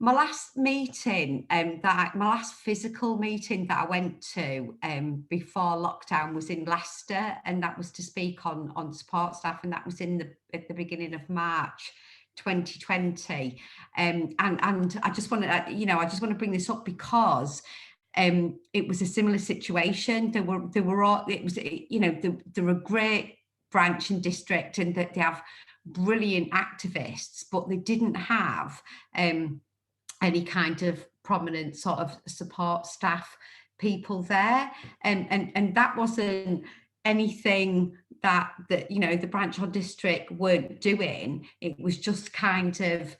My last meeting, my last physical meeting that I went to before lockdown was in Leicester, and that was to speak on support staff, and that was at the beginning of March 2020. And I just want to, I just want to bring this up because it was a similar situation. There were all, it was, they're a great branch and district, and that they have brilliant activists, but they didn't have any kind of prominent sort of support staff people there, and that wasn't anything that the branch or district weren't doing. It was just kind of,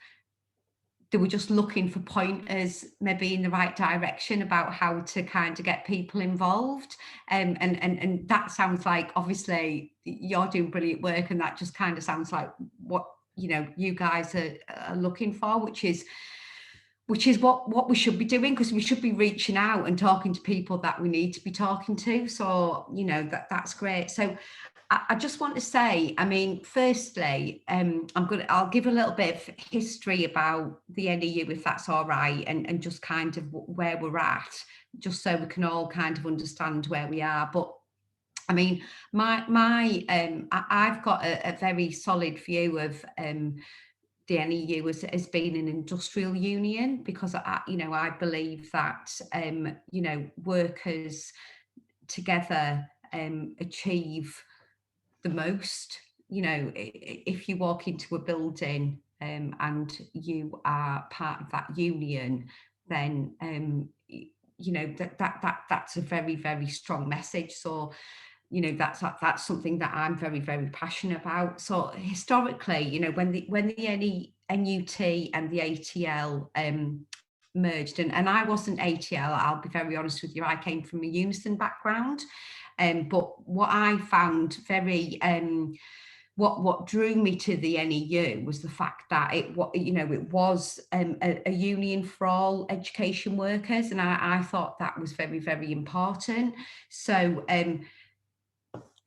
they were just looking for pointers maybe in the right direction about how to kind of get people involved, and that sounds like, obviously you're doing brilliant work, and that just kind of sounds like what you guys are looking for, which is what we should be doing, because we should be reaching out and talking to people that we need to be talking to. So that's great. So I just want to say, I mean, firstly, I'll give a little bit of history about the NEU, if that's all right, and just kind of where we're at, just so we can all kind of understand where we are. But I mean, I've got a very solid view of the NEU as being an industrial union, because I believe that workers together achieve the most. If you walk into a building and you are part of that union, then that's a very, very strong message. So that's something that I'm very, very passionate about. So historically, when the NUT and the ATL merged, and I wasn't ATL, I'll be very honest with you, I came from a Unison background, but what I found very what drew me to the NEU was the fact that it was a union for all education workers, and I thought that was very, very important. So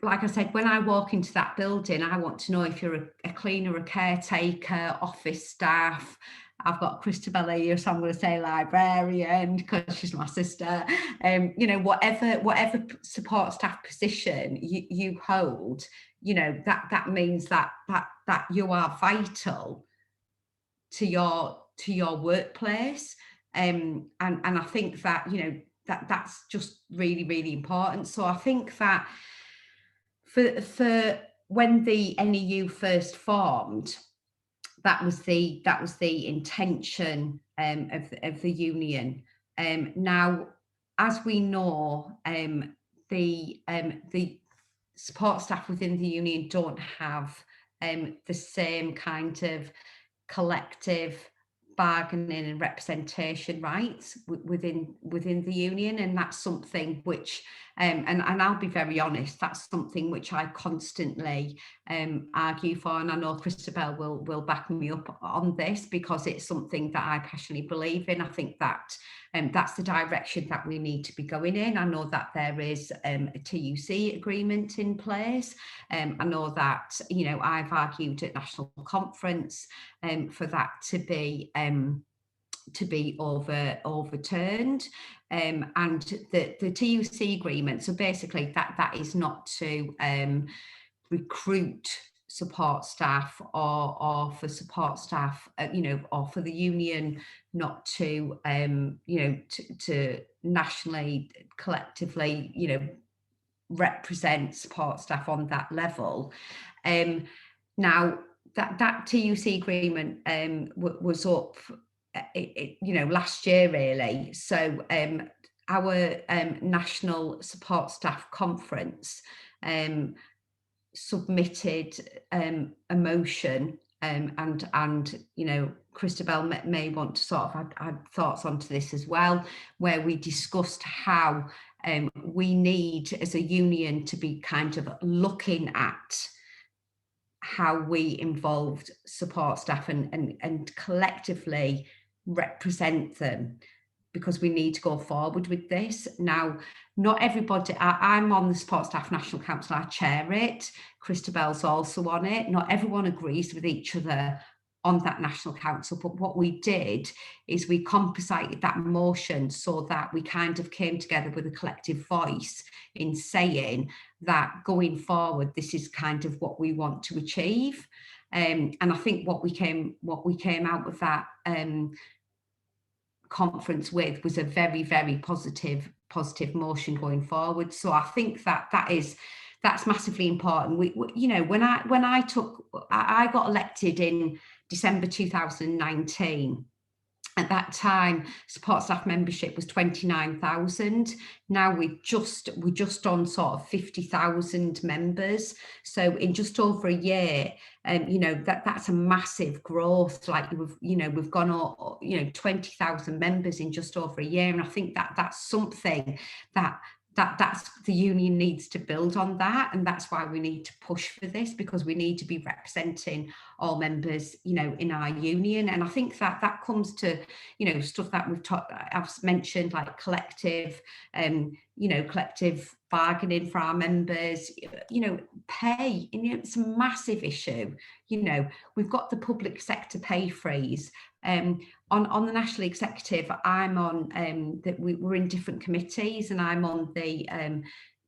like I said, when I walk into that building, I want to know if you're a cleaner, a caretaker, office staff. I've got Christabel here, so I'm going to say librarian because she's my sister. Whatever support staff position you hold, that means that you are vital to your workplace, and I think that that's just really, really important. So I think that for when the NEU first formed, that was the intention of the union. Now, as we know, the support staff within the union don't have the same kind of collective bargaining and representation rights within the union, and that's something which and I'll be very honest, that's something which I constantly argue for, and I know Christabel will back me up on this, because it's something that I passionately believe in. I think that that's the direction that we need to be going in. I know that there is a TUC agreement in place. I know that I've argued at national conference for that to be overturned, and the TUC agreement. So basically, that is not to recruit support staff, or for support staff, or for the union not to to nationally, collectively, represent support staff on that level. Now that TUC agreement was up last year, really. So our national support staff conference submitted a motion, and Christabel may want to sort of add thoughts onto this as well, where we discussed how we need as a union to be kind of looking at how we involved support staff and collectively represent them, because we need to go forward with this. Now, not everybody, I'm on the Support Staff National Council, I chair it, Christabel's also on it. Not everyone agrees with each other on that National Council. But what we did is we compensated that motion so that we kind of came together with a collective voice in saying that going forward, this is kind of what we want to achieve. And I think what we came out of that conference with was a very, very positive motion going forward. So I think that's massively important. We you know, when I got elected in December 2019. At that time, support staff membership was 29,000. Now we're just on sort of 50,000 members. So in just over a year, you know, that's a massive growth. Like we've gone up, 20,000 members in just over a year, and I think that's something that's the union needs to build on that, and that's why we need to push for this, because we need to be representing all members, in our union. And I think that comes to, stuff that I've mentioned, like collective, collective bargaining for our members, pay, it's a massive issue. We've got the public sector pay freeze. On the national executive, I'm on that we're in different committees, and I'm on the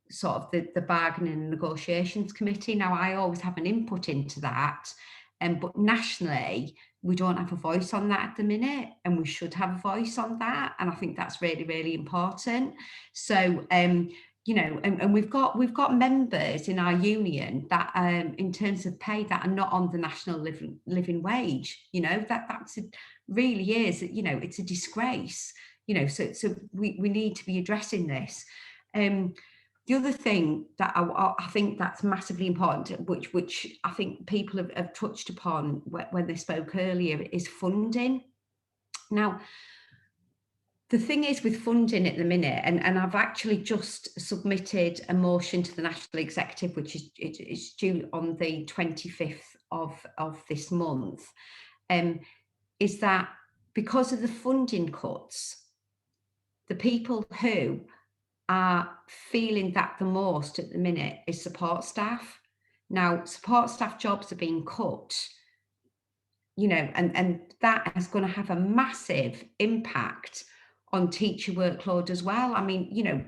sort of the bargaining and negotiations committee. Now I always have an input into that, but nationally we don't have a voice on that at the minute, and we should have a voice on that, and I think that's really, really important. So and we've got members in our union that in terms of pay that are not on the national living wage. That's really is, it's a disgrace. So we need to be addressing this. The other thing that I think that's massively important, which I think people have touched upon when they spoke earlier, is funding. Now, the thing is with funding at the minute, and I've actually just submitted a motion to the National Executive, which is due on the 25th of this month, is that because of the funding cuts, the people who are feeling that the most at the minute is support staff. Now, support staff jobs are being cut, and that is going to have a massive impact on teacher workload as well. I mean,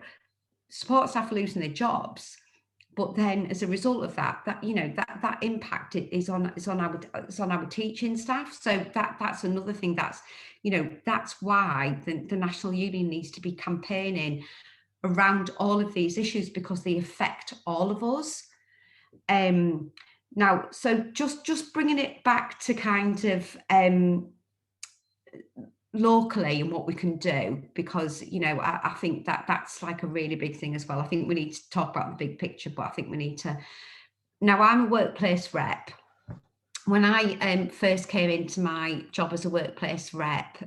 support staff are losing their jobs, but then as a result of that impact is on our teaching staff. So that's another thing that's why the National Union needs to be campaigning around all of these issues, because they affect all of us. Now, so just bringing it back to kind of locally and what we can do, because I think that's like a really big thing as well. I think we need to talk about the big picture, but I think we need to. Now, I'm a workplace rep. When I first came into my job as a workplace rep,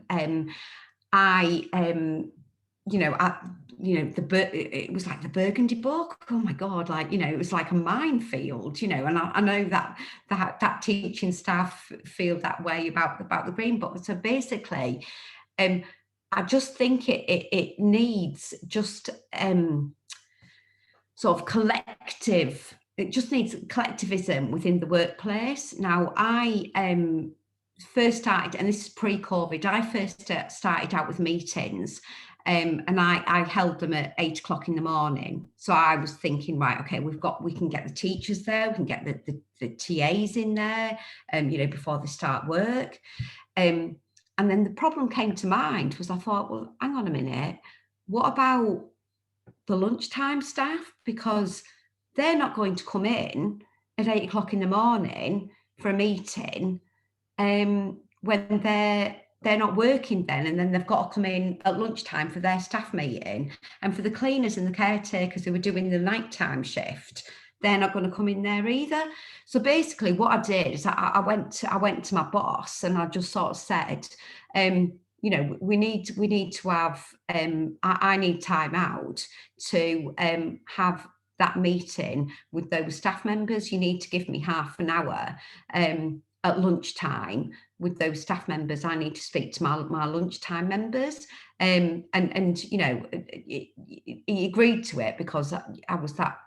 it was like the Burgundy book. Oh my God, it was like a minefield, and I know that teaching staff feel that way about the Green Book. So basically, I just think it needs just sort of collective. It just needs collectivism within the workplace. Now, I first started, and this is pre-COVID, I first started out with meetings. And I held them at 8 o'clock in the morning. So I was thinking, right, okay, we can get the teachers there, we can get the TAs in there, before they start work. And then the problem came to mind was I thought, well, hang on a minute, what about the lunchtime staff? Because they're not going to come in at 8 o'clock in the morning for a meeting when they're not working then, and then they've got to come in at lunchtime for their staff meeting. And for the cleaners and the caretakers who were doing the nighttime shift, they're not going to come in there either. So basically what I did is I went to my boss, and I just sort of said, we need to have, I need time out to have that meeting with those staff members. You need to give me half an hour at lunchtime with those staff members. I need to speak to my lunchtime members. And he agreed to it, because I was that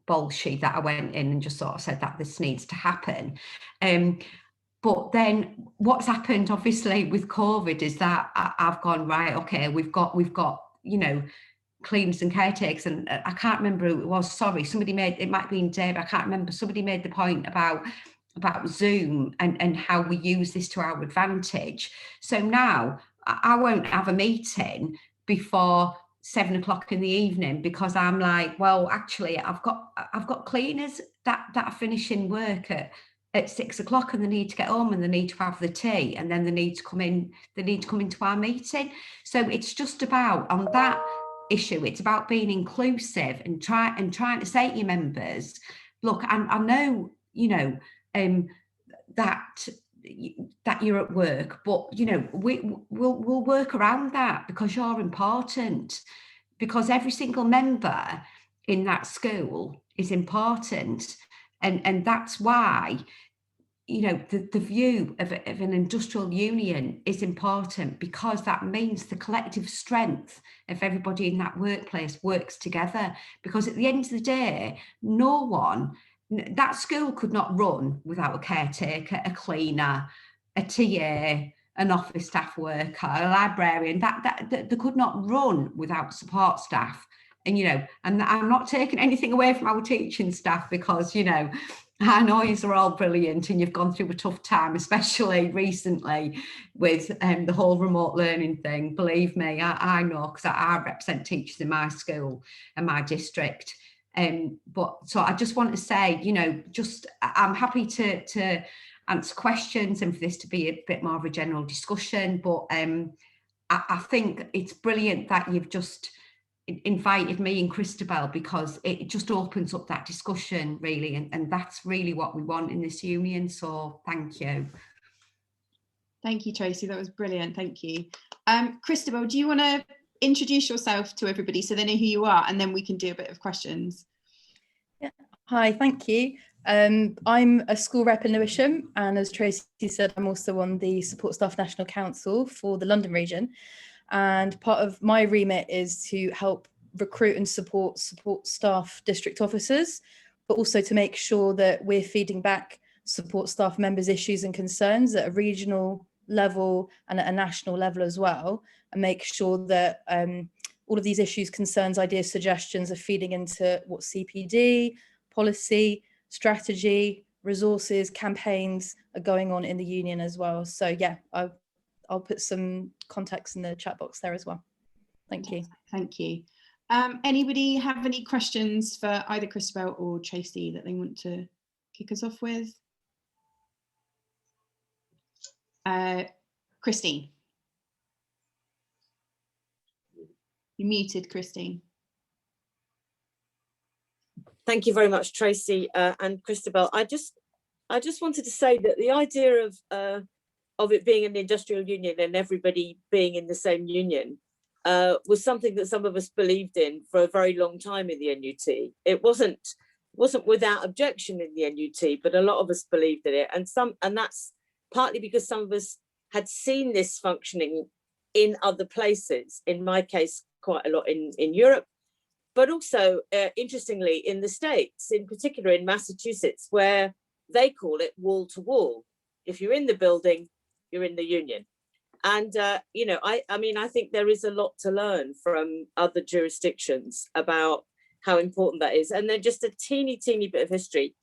bolshy that I went in and just sort of said that this needs to happen. But then what's happened, obviously, with COVID is that I've gone, right, okay, we've got, you know, cleaners and caretakers, and I can't remember who it was. Sorry, somebody made, it might be in Dave, I can't remember. Somebody made the point about Zoom and how we use this to our advantage. So now I won't have a meeting before 7 o'clock in the evening because I'm like, well, actually, I've got cleaners that are finishing work at 6 o'clock, and they need to get home and they need to have the tea, and then they need to come into our meeting. So it's just about, on that issue, it's about being inclusive and trying to say to your members, look, I know, you know, that you're at work, but you know, we'll work around that because you're important, because every single member in that school is important, and that's why, you know, the view of an industrial union is important, because that means the collective strength of everybody in that workplace works together. Because at the end of the day, that school could not run without a caretaker, a cleaner, a TA, an office staff worker, a librarian. That they could not run without support staff. And, you know, and I'm not taking anything away from our teaching staff, because, you know, I know you're all brilliant and you've gone through a tough time, especially recently with the whole remote learning thing. Believe me, I know, because I represent teachers in my school and my district. But so I just want to say, you know, just I'm happy to answer questions and for this to be a bit more of a general discussion. But I think it's brilliant that you've just invited me and Christabel, because it just opens up that discussion, really, and that's really what we want in this union. So thank you. Thank you, Tracey, that was brilliant, thank you. Christabel, do you want to introduce yourself to everybody so they know who you are, and then we can do a bit of questions? Yeah. Hi, thank you. I'm a school rep in Lewisham, and as Tracey said, I'm also on the Support Staff National Council for the London region. And part of my remit is to help recruit and support staff district officers, but also to make sure that we're feeding back support staff members' issues and concerns at a regional level and at a national level as well, and make sure that all of these issues, concerns, ideas, suggestions are feeding into what CPD, policy, strategy, resources, campaigns are going on in the union as well. So yeah, I'll put some context in the chat box there as well. Thank you. Thank you. Anybody have any questions for either Christabel or Tracey that they want to kick us off with? Christine. You're muted, Christine. Thank you very much, Tracey and Christabel. I just wanted to say that the idea of it being an industrial union and everybody being in the same union was something that some of us believed in for a very long time in the NUT. It wasn't without objection in the NUT, but a lot of us believed in it, and that's partly because some of us had seen this functioning in other places. In my case, quite a lot in Europe, but also interestingly in the States, in particular in Massachusetts, where they call it wall to wall. If you're in the building, you're in the union. And you know, I mean, I think there is a lot to learn from other jurisdictions about how important that is. And then just a teeny bit of history.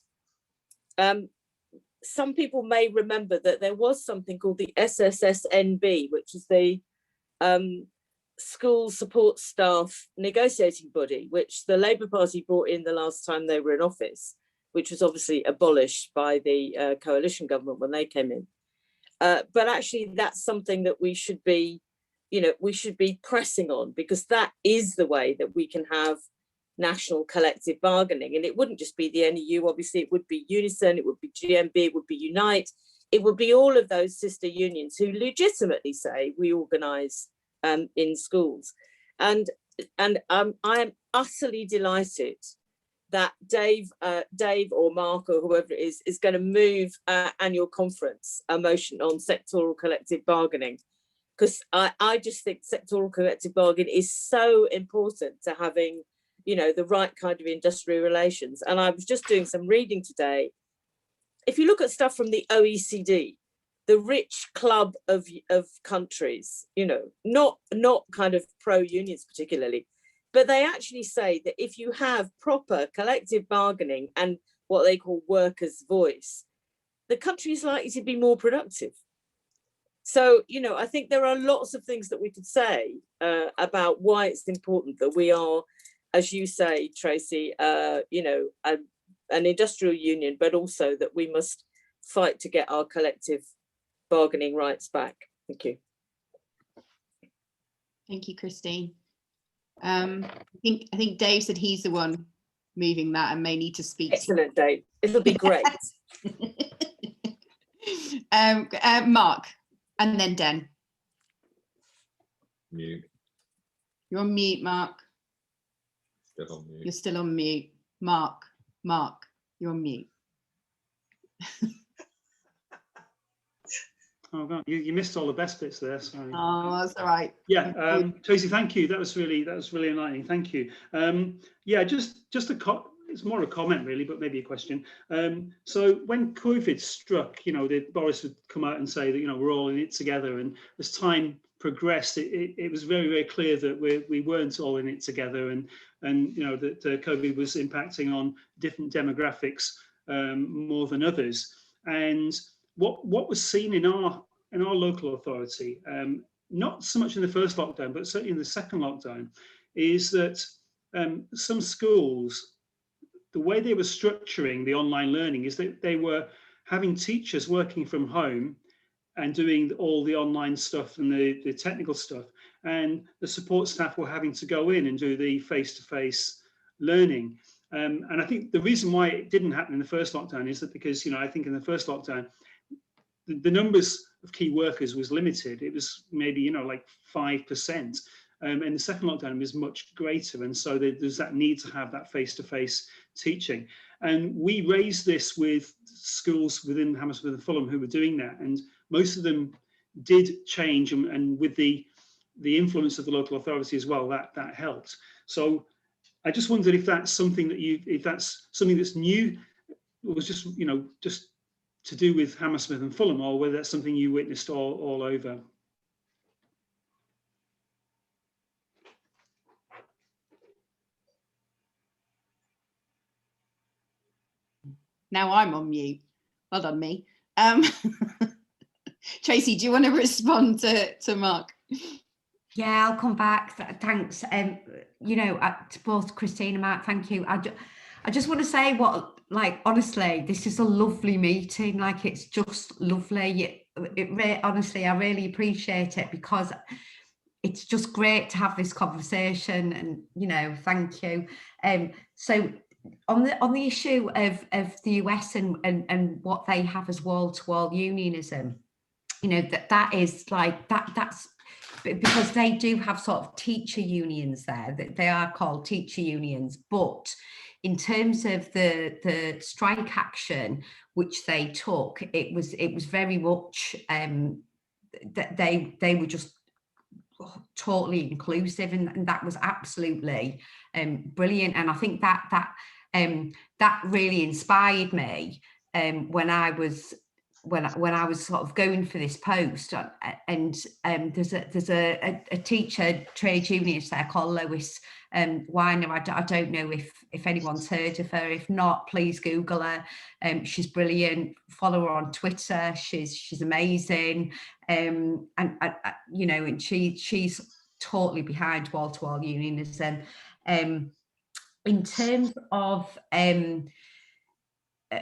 Some people may remember that there was something called the SSSNB, which is the School Support Staff Negotiating Body, which the Labour Party brought in the last time they were in office, which was obviously abolished by the coalition government when they came in. But actually, that's something that we should be, you know, we should be pressing on, because that is the way that we can have national collective bargaining. And it wouldn't just be the NEU, obviously, it would be Unison, it would be GMB, it would be Unite, it would be all of those sister unions who legitimately say we organise in schools. And I am utterly delighted that Dave or Mark or whoever it is going to move annual conference a motion on sectoral collective bargaining, because I just think sectoral collective bargaining is so important to having, you know, the right kind of industrial relations. And I was just doing some reading today. If you look at stuff from the OECD, the rich club of countries, you know, not kind of pro-unions particularly, but they actually say that if you have proper collective bargaining and what they call workers' voice, the country is likely to be more productive. So, you know, I think there are lots of things that we could say about why it's important that we are, as you say, Tracy, you know, an industrial union, but also that we must fight to get our collective bargaining rights back. Thank you. Thank you, Christine. I think Dave said he's the one moving that and may need to speak. Excellent, Dave. It'll be great. Mark, and then Den. Mute. You're on mute, Mark. Still on mute. You're still on mute. Mark, you're on mute. Oh God, you missed all the best bits there. Sorry. Oh, that's all right. Yeah, Tracy, thank you. That was really enlightening. Thank you. Yeah, just it's more a comment really, but maybe a question. So when COVID struck, you know, Boris would come out and say that, you know, we're all in it together. And as time progressed, it was very, very clear that we weren't all in it together, and you know that COVID was impacting on different demographics more than others. And what was seen in our local authority, not so much in the first lockdown, but certainly in the second lockdown, is that some schools, the way they were structuring the online learning is that they were having teachers working from home and doing all the online stuff and the technical stuff, and the support staff were having to go in and do the face-to-face learning. And I think the reason why it didn't happen in the first lockdown is that because, you know, I think in the first lockdown, the numbers of key workers was limited. It was maybe, you know, like 5%. And the second lockdown was much greater. And so there's that need to have that face-to-face teaching. And we raised this with schools within Hammersmith and Fulham who were doing that. And most of them did change. And with the influence of the local authority as well, that helped. So I just wondered if that's something that if that's something that's new, or was just, you know, just to do with Hammersmith and Fulham, or whether that's something you witnessed all over. Now I'm on mute. Well done, me. Tracy, do you want to respond to Mark? Yeah, I'll come back. Thanks. You know, to both Christine and Mark, thank you. I just want to say honestly, this is a lovely meeting. Like, it's just lovely. Honestly, I really appreciate it, because it's just great to have this conversation, and, you know, thank you. So on the issue of the US and what they have as wall-to-wall unionism, you know, that is like that's because they do have sort of teacher unions there. They are called teacher unions, but in terms of the strike action which they took, it was very much that they were just totally inclusive, and that was absolutely brilliant. And I think that really inspired me when I was sort of going for this post. And there's a teacher trade unionist there called Lois Weiner. I don't know if anyone's heard of her. If not, please Google her. She's brilliant. Follow her on Twitter. She's amazing. And you know, and she's totally behind wall-to-wall unionism. In terms of the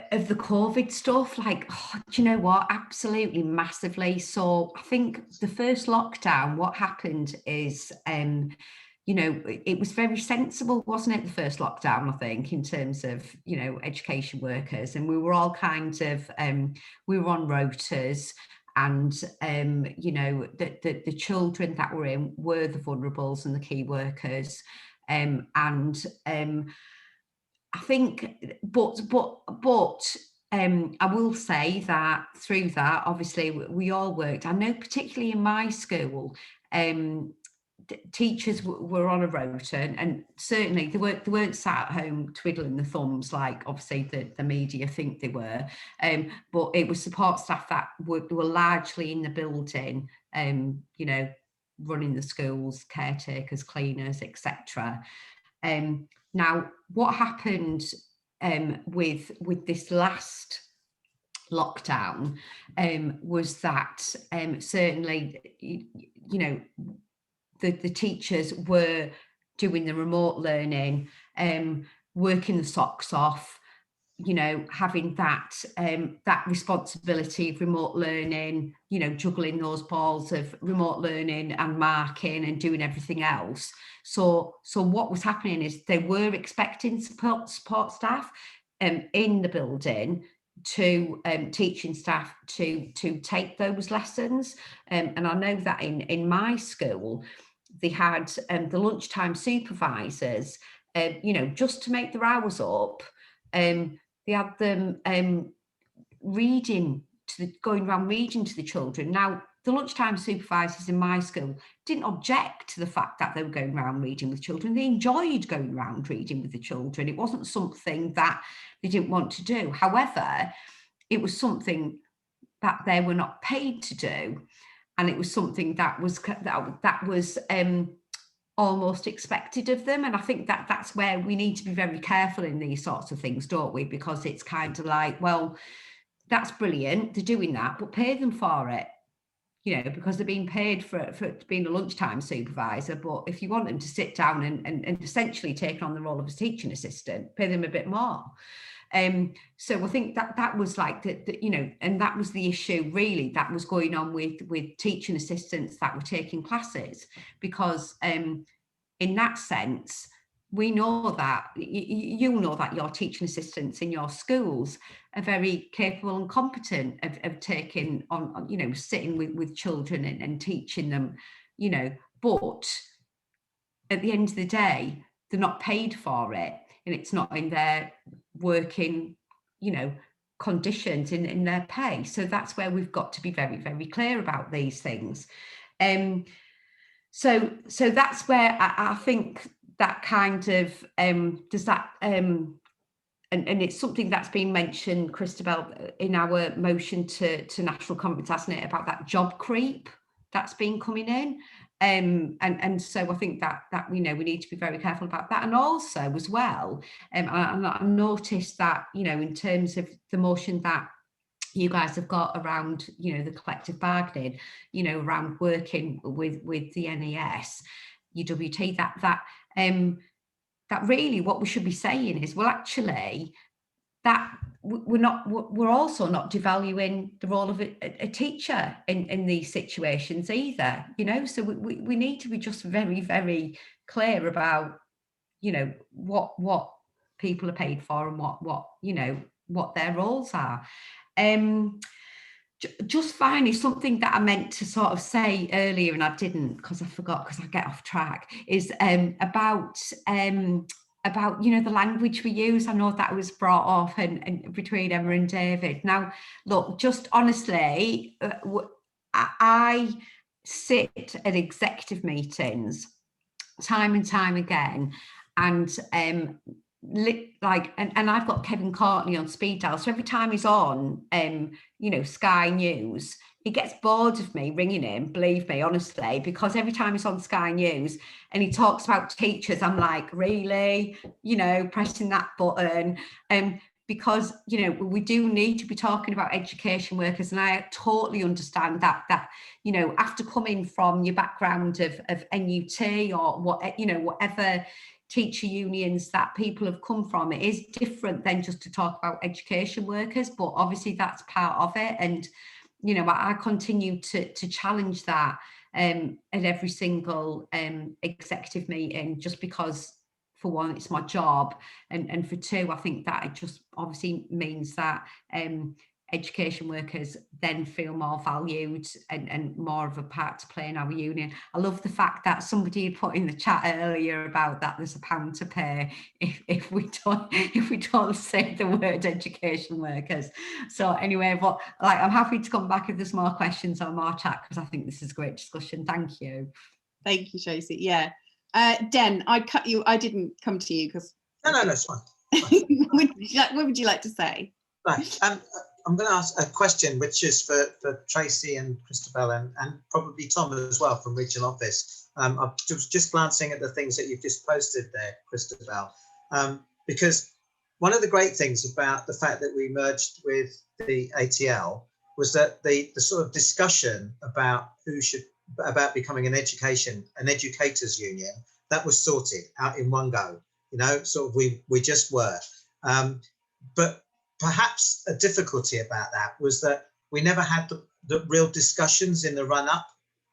COVID stuff, like, do you know what? Absolutely massively. So I think the first lockdown, what happened is, you know, it was very sensible, wasn't it? The first lockdown, I think, in terms of, you know, education workers, and we were all kind of, we were on rotas, and, you know, the children that were in were the vulnerables and the key workers. I think, but I will say that through that, obviously, we all worked. I know, particularly in my school, teachers were on a rota, and certainly they weren't sat at home twiddling their thumbs like obviously the media think they were, but it was support staff that were largely in the building, you know, running the schools, caretakers, cleaners, etc. Now, what happened with this last lockdown was that certainly, you know, the teachers were doing the remote learning, working the socks off, you know, having that that responsibility of remote learning, you know, juggling those balls of remote learning and marking and doing everything else. So what was happening is they were expecting support staff in the building to teaching staff to take those lessons, and I know that in my school they had the lunchtime supervisors, you know, just to make their hours up. They had them going around reading to the children. Now, the lunchtime supervisors in my school didn't object to the fact that they were going around reading with children. They enjoyed going around reading with the children. It wasn't something that they didn't want to do. However, it was something that they were not paid to do, and it was something that was almost expected of them. And I think that that's where we need to be very careful in these sorts of things, don't we? Because it's kind of like, well, that's brilliant, they're doing that, but pay them for it, you know, because they're being paid for being a lunchtime supervisor. But if you want them to sit down and essentially take on the role of a teaching assistant, pay them a bit more. So I think that was like the you know, and that was the issue really that was going on with teaching assistants that were taking classes, because in that sense, we know that you know that your teaching assistants in your schools are very capable and competent of taking on, you know, sitting with children and teaching them, you know, but at the end of the day, they're not paid for it, and it's not in their working, you know, conditions in their pay. So that's where we've got to be very, very clear about these things. So that's where I think that kind of does that, and it's something that's been mentioned, Christabel, in our motion to national conference, hasn't it, about that job creep that's been coming in. And so I think that you know, we need to be very careful about that. And also as well, I noticed that, you know, in terms of the motion that you guys have got around, you know, the collective bargaining, you know, around working with the NES, UWT, that really what we should be saying is, well, actually, that we're also not devaluing the role of a teacher in these situations either, you know. So we need to be just very, very clear about, you know, what people are paid for and what you know, what their roles are. Just finally, something that I meant to sort of say earlier and I didn't, because I forgot, because I get off track, is about you know, the language we use. I know that was brought up and between Emma and David. Now, look, just honestly, I sit at executive meetings time and time again, and like, and I've got Kevin Courtney on speed dial, so every time he's on you know, Sky News, he gets bored of me ringing him, believe me, honestly, because every time he's on Sky News and he talks about teachers, I'm like, really, you know, pressing that button. Because, you know, we do need to be talking about education workers, and I totally understand that, you know, after coming from your background of NUT or what, you know, whatever teacher unions that people have come from, it is different than just to talk about education workers, but obviously that's part of it. And, you know, I continue to challenge that at every single executive meeting, just because, for one, it's my job, and for two, I think that it just obviously means that education workers then feel more valued and more of a part to play in our union. I love the fact that somebody put in the chat earlier about that there's £1 to pay if we don't say the word education workers. So anyway, but like, I'm happy to come back if there's more questions or more chat, because I think this is a great discussion. Thank you. Thank you, Tracey. Yeah. Den, I cut you. I didn't come to you because. No, it's fine. What would you like to say? Right. I'm going to ask a question, which is for Tracey and Christabel and probably Tom as well from Regional Office. I was just glancing at the things that you've just posted there, Christabel, because one of the great things about the fact that we merged with the ATL was that the sort of discussion about about becoming an educators union, that was sorted out in one go. You know, sort of we just were. But perhaps a difficulty about that was that we never had the real discussions in the run up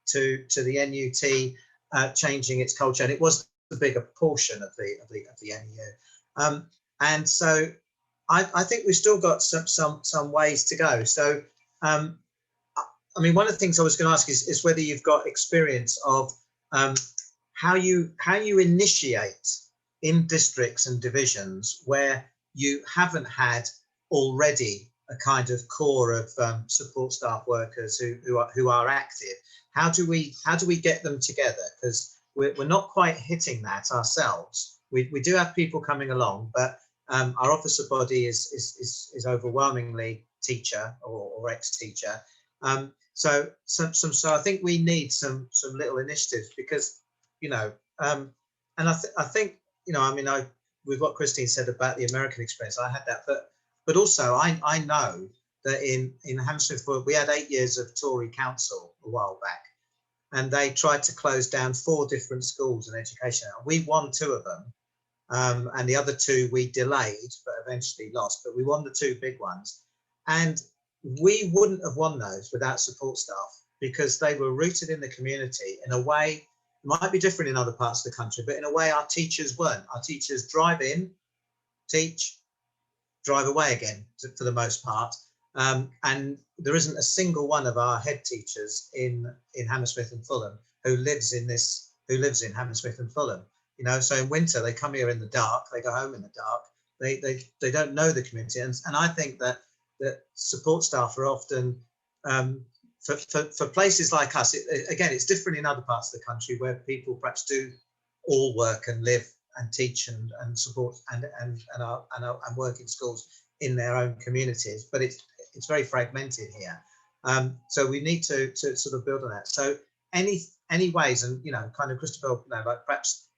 to the NUT changing its culture, and it was the bigger portion of the NEU. And so I think we've still got some ways to go. So I mean, one of the things I was going to ask is whether you've got experience of how you initiate in districts and divisions where you haven't had already a kind of core of support staff workers who are active. How do we get them together? Because we're not quite hitting that ourselves. We do have people coming along, but our officer body is overwhelmingly teacher or ex-teacher. So I think we need some little initiatives because, you know, and I think, you know, I mean, with what Christine said about the American experience, I had that, but also I know that in Hammersmith, we had 8 years of Tory council a while back, and they tried to close down 4 different schools in education. We won 2 of them, and the other 2 we delayed, but eventually lost. But we won the 2 big ones, and we wouldn't have won those without support staff because they were rooted in the community in a way. It might be different in other parts of the country, but in a way our teachers weren't. Our teachers drive in, teach, drive away again for the most part. And there isn't a single one of our head teachers in Hammersmith and Fulham who lives in Hammersmith and Fulham. You know, so in winter they come here in the dark, they go home in the dark. They don't know the community, and I think that support staff are often for places like us. Again, it's different in other parts of the country where people perhaps do all work and live and teach and support and work in schools in their own communities, but it's very fragmented here. So we need to sort of build on that. So any ways, and you know, kind of Christabel, you know, like perhaps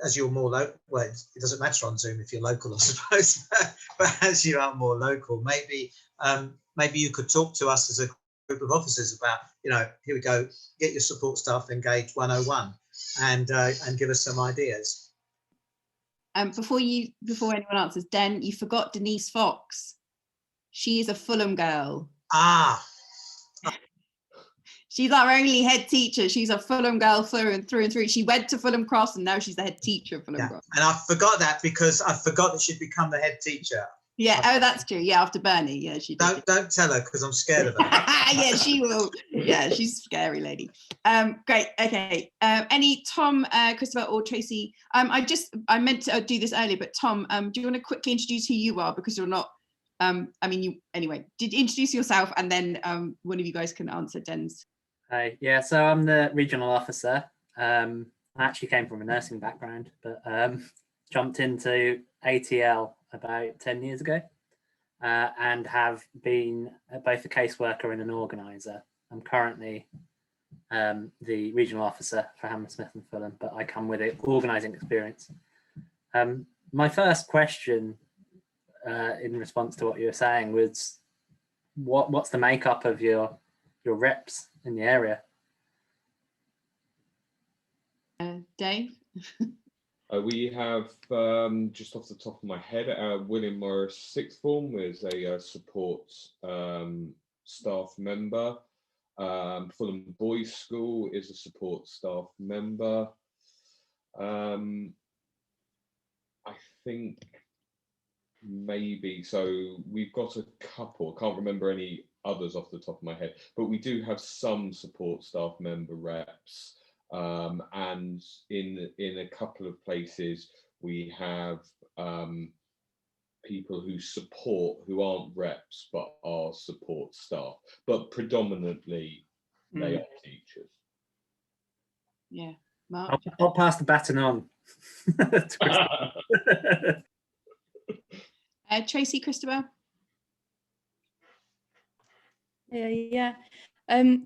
as you're more local, well, it doesn't matter on Zoom if you're local, I suppose, but as you are more local, maybe you could talk to us as a group of officers about, you know, here we go, get your support staff engaged 101 and give us some ideas. Before anyone answers, Den, you forgot Denise Fox. She is a Fulham girl. Ah. She's our only head teacher. She's a Fulham girl through and through. She went to Fulham Cross and now she's the head teacher of Fulham Cross. And I forgot that because I forgot that she'd become the head teacher. Yeah, oh, that's true. Yeah, after Bernie. Yeah, she did. Don't tell her because I'm scared of her. Yeah, she will. Yeah, she's a scary lady. Great. Okay. Any Tom, Christabel, or Tracey? I meant to do this earlier, but Tom, do you want to quickly introduce who you are because you're not? I mean, you anyway. Did introduce yourself, and then one of you guys can answer Den's. Hi. Yeah. So I'm the regional officer. I actually came from a nursing background, but jumped into ATL about 10 years ago and have been both a caseworker and an organiser. I'm currently the regional officer for Hammersmith and Fulham, but I come with an organising experience. My first question in response to what you were saying was, what's the makeup of your reps in the area? Dave? We have, just off the top of my head, William Morris sixth form is a support staff member. Fulham Boys School is a support staff member. I think maybe, so we've got a couple, can't remember any others off the top of my head, but we do have some support staff member reps. And in a couple of places we have people who aren't reps but are support staff, but predominantly they are teachers. Yeah, Mark. I'll pass the baton on. Tracey, Christabel. Yeah. Well,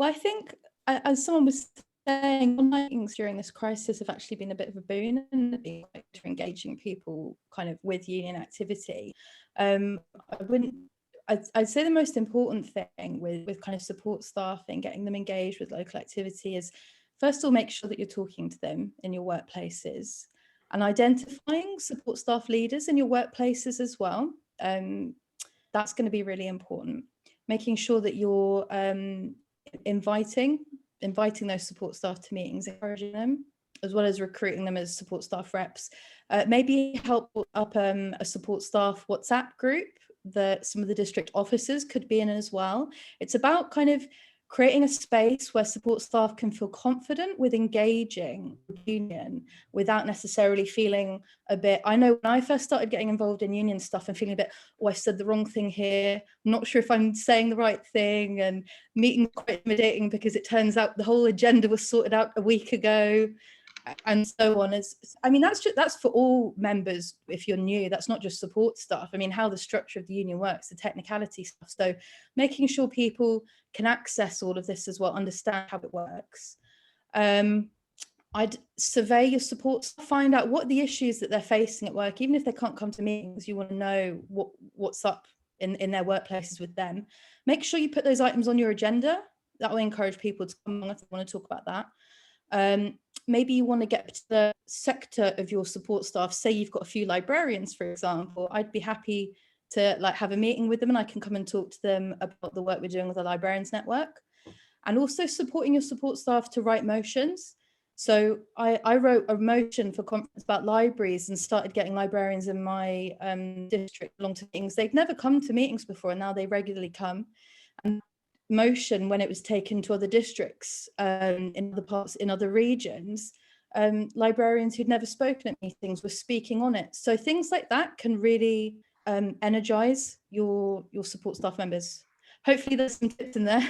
I think, as someone was saying, online meetings during this crisis have actually been a bit of a boon and been quite good for engaging people kind of with union activity. I'd say the most important thing with kind of support staff and getting them engaged with local activity is, first of all, make sure that you're talking to them in your workplaces and identifying support staff leaders in your workplaces as well. That's going to be really important. Making sure that you're inviting those support staff to meetings, encouraging them, as well as recruiting them as support staff reps. Maybe help up a support staff WhatsApp group that some of the district officers could be in as well. It's about kind of creating a space where support staff can feel confident with engaging with union without necessarily feeling a bit, I know when I first started getting involved in union stuff and feeling a bit, oh, I said the wrong thing here, I'm not sure if I'm saying the right thing, and meeting quite intimidating because it turns out the whole agenda was sorted out a week ago, and so on. I mean, that's for all members. If you're new, that's not just support staff. I mean, how the structure of the union works, the technicality stuff. So making sure people can access all of this as well, understand how it works. I'd survey your support staff, find out what the issues that they're facing at work. Even if they can't come to meetings, you want to know what's up in their workplaces with them. Make sure you put those items on your agenda. That will encourage people to come on if they want to talk about that. Maybe you want to get to the sector of your support staff. Say you've got a few librarians, for example. I'd be happy to have a meeting with them, and I can come and talk to them about the work we're doing with the Librarians Network. And also supporting your support staff to write motions. So I wrote a motion for conference about libraries and started getting librarians in my district along to meetings. They'd never come to meetings before, and now they regularly come. And motion, when it was taken to other districts in other parts, in other regions, librarians who'd never spoken at meetings were speaking on it. So things like that can really energize your support staff members. Hopefully there's some tips in there.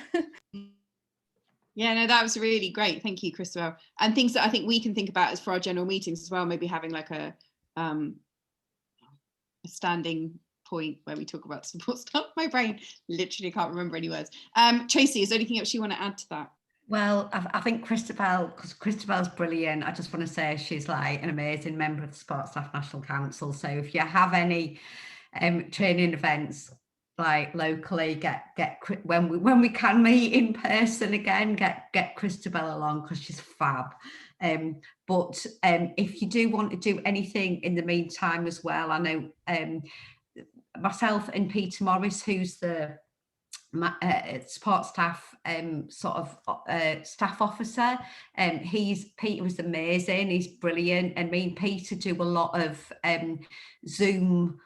Yeah, no, that was really great. Thank you, Christabel. And things that I think we can think about as for our general meetings as well, maybe having like a standing point where we talk about support staff. My brain literally can't remember any words. Tracey, is there anything else you want to add to that? Well, I think Christabel, because Christabel's brilliant. I just want to say she's like an amazing member of the Support Staff National Council. So if you have any training events like locally, get when we can meet in person again, get Christabel along, because she's fab. But if you do want to do anything in the meantime as well, I know myself and Peter Morris, who's the support staff staff officer, Peter was amazing, he's brilliant, and me and Peter do a lot of Zoom,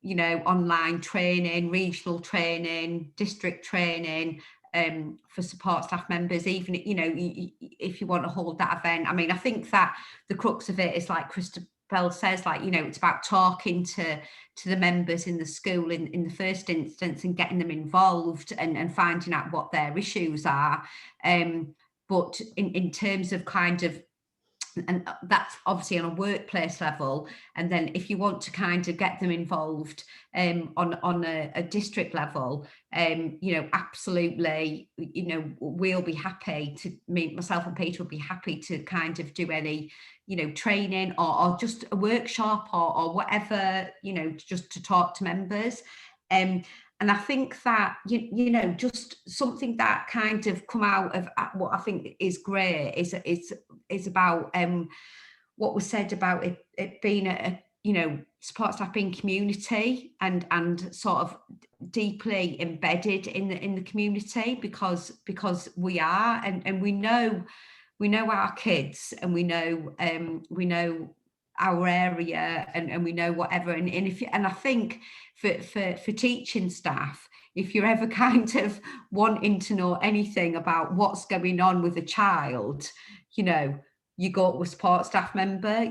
online training, regional training, district training for support staff members. Even if you want to hold that event, I mean, I think that the crux of it is, like Christabel says, it's about talking to the members in the school in the first instance and getting them involved and finding out what their issues are. But in terms of and that's obviously on a workplace level, and then if you want to kind of get them involved on a district level, absolutely, we'll be happy to, myself and Peter will be happy to kind of do any training or just a workshop or whatever, just to talk to members. And I think that, just something that kind of come out of what I think is great is about what was said about it being a support staff being community and sort of deeply embedded in the community, because we are, and we know our kids, and we know our area, and we know whatever, and I think for teaching staff, if you're ever kind of wanting to know anything about what's going on with a child, you go to a support staff member,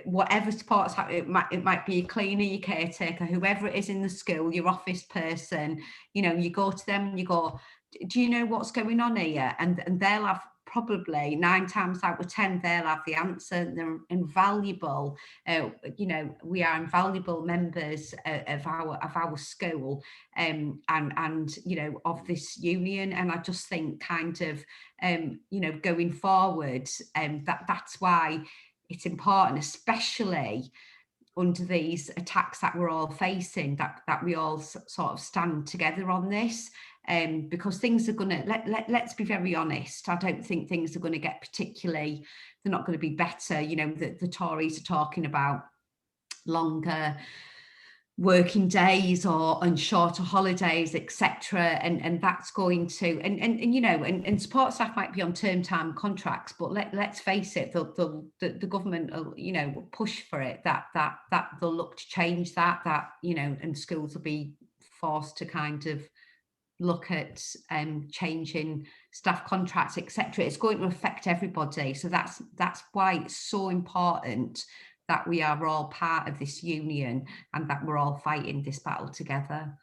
whatever support staff, it might be your cleaner, your caretaker, whoever it is in the school, your office person, you go to them and you go, do you know what's going on here? And they'll have probably 9 times out of 10 they'll have the answer. They're invaluable. You know, we are invaluable members of our school, and you know, of this union. And I just think kind of you know, going forward, that's why it's important, especially under these attacks that we're all facing, that we all sort of stand together on this, because things are going to, let's be very honest, I don't think things are going to get particularly, they're not going to be better. You know, the Tories are talking about longer working days and shorter holidays, etc., and that's going to, and you know, and support staff might be on term time contracts, but let's face it, the government will, you know, push for it, that they'll look to change that, you know, and schools will be forced to kind of look at changing staff contracts, etc. It's going to affect everybody, so that's why it's so important that we are all part of this union and that we're all fighting this battle together.